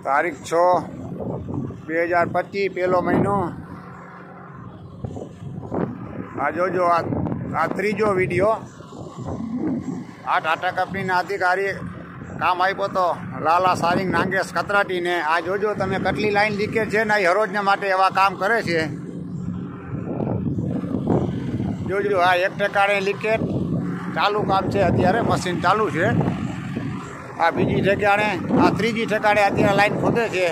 તારીખ 6/2025 પહેલો મહિનો। આ જોજો આ ત્રીજો વિડીયો। આ ટાટા કંપનીના અધિકારી કામ આપ્યો તો લાલા સારિંગ નાગેશ કતરાટીને। આ જોજો તમે કેટલી લાઈન લીકેજ છે ને એ હરોજને માટે એવા કામ કરે છે। જોજો આ 1% લીકેજ ચાલુ કામ છે, અત્યારે મશીન ચાલુ છે। આ બીજી ઠેકાણે, આ ત્રીજી ઠેકાણે અત્યારે લાઈન ખોદે છે।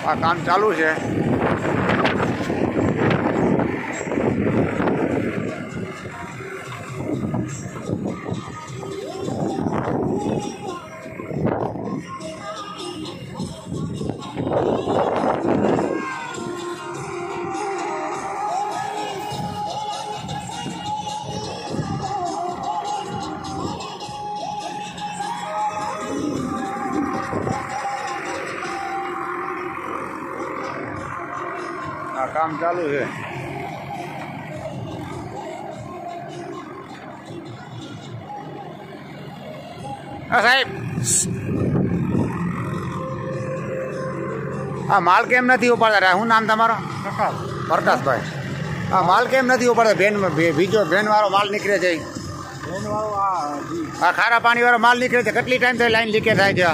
આ કામ ચાલુ છે। આ કામ ચાલુ છે। હા સાહેબ, આ માલ કેમ નથી ઉપાડતા? શું નામ તમારો? પ્રકાશભાઈ। હા, માલ કેમ નથી ઉપાડતા? બીજો ભેન વાળો માલ નીકળે છે। આ ખારા પાણી વાળો માલ નીકળે છે। કેટલી ટાઈમ થઈ લાઈન લીકેજ થાય છે?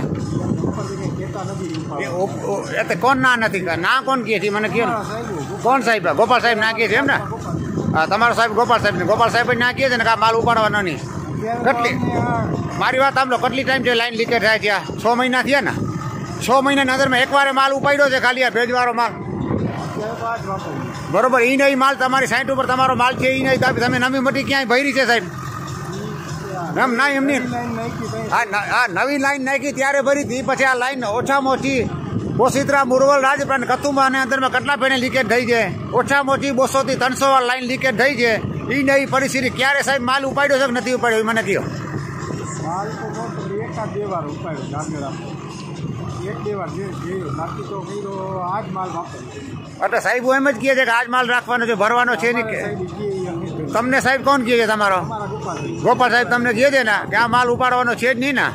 કોણ ના નથી? ના કોણ કહે છે મને કહો? કોણ સાહેબ? ગોપાલ સાહેબ ના કહે છે એમ ને? હા, તમારો સાહેબ ગોપાલ સાહેબ ને? ગોપાલ સાહેબ ના કહે છે ને કે માલ ઉપાડવાનો નહીં? કેટલી મારી વાત સાંભળો, કેટલી ટાઈમ છે લાઈન લીકેજ થાય છે? 6 મહિના થયા ને? 6 મહિનાની અંદરમાં એકવાર માલ ઉપાડ્યો છે ખાલી આ ભેજવાળો માલ? બરોબર, એ નહીં માલ તમારી સાઈડ ઉપર તમારો માલ છે, એ નહીં તમે નવી મોટી ક્યાંય ભરી છે સાહેબ? એમ ના, એમની હા નવી લાઈન નાખી ત્યારે ભરી હતી, પછી આ લાઈન ઓછામાં ઓછી બોસીત્રા, મુરવલ, રાજપરાણ, કતુંબા અને અંદરમાં કેટલા પેણે લીકેજ થઈ છે? ઓછામાં ઓછી 200 થી 300 વાર લાઈન લીકેજ થઈ છે। એ નવી પરિસ્થિતિ ક્યારે સાહેબ માલ ઉપાડ્યો છે કે નથી ઉપાડ્યો મને કહો? એટલે સાહેબ એમ જ કહે છે કે આજ માલ રાખવાનો છે, ભરવાનો છે નહીં? તમને સાહેબ કોણ કહે છે? તમારો ગોપાલ સાહેબ તમને કહે છે ને કે આ માલ ઉપાડવાનો છે જ નહીં ને?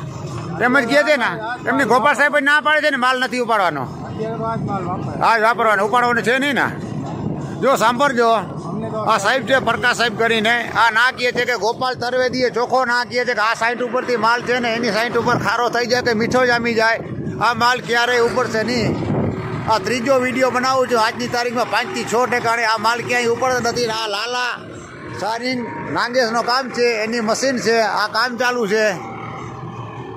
એમ જ કહે છે ને? એમને ગોપાલ સાહેબ ના પાડે છે ને માલ નથી ઉપાડવાનો? હા, વાપરવાનો, ઉપાડવાનો છે નહીં ને? જો સાંભળજો, આ સાહેબ છે પ્રકાશ સાહેબ કરીને, આ ના કહે છે કે ગોપાલ તરવેદીએ ચોખ્ખો ના કહે છે કે આ સાઈડ ઉપરથી માલ છે ને એની સાઈડ ઉપર ખારો થઈ જાય કે મીઠો જામી જાય, આ માલ ક્યારેય ઉપડશે નહીં। આ ત્રીજો વિડીયો બનાવું છું આજની તારીખમાં 5 થી 6 ઠેકાણે આ માલ ક્યાંય ઉપડતો નથી। આ લાલા સારિંગ નાગેશનો કામ છે, એની મશીન છે, આ કામ ચાલુ છે।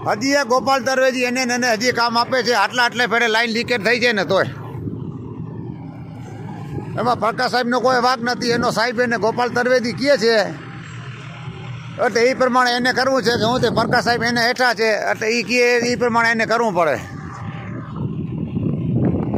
હજી એ ગોપાલ તરવેદી એને હજી કામ આપે છે। આટલે ફેરે લાઈન લીકેજ થઈ જાય ને તોય એમાં પ્રકાશ સાહેબનો કોઈ વાંક નથી, એનો સાહેબ એને ગોપાલ તરવેદી કહે છે એટલે એ પ્રમાણે એને કરવું છે કે હું તે પ્રકાશ સાહેબ એને હેઠા છે એટલે એ કહે એ પ્રમાણે એને કરવું પડે।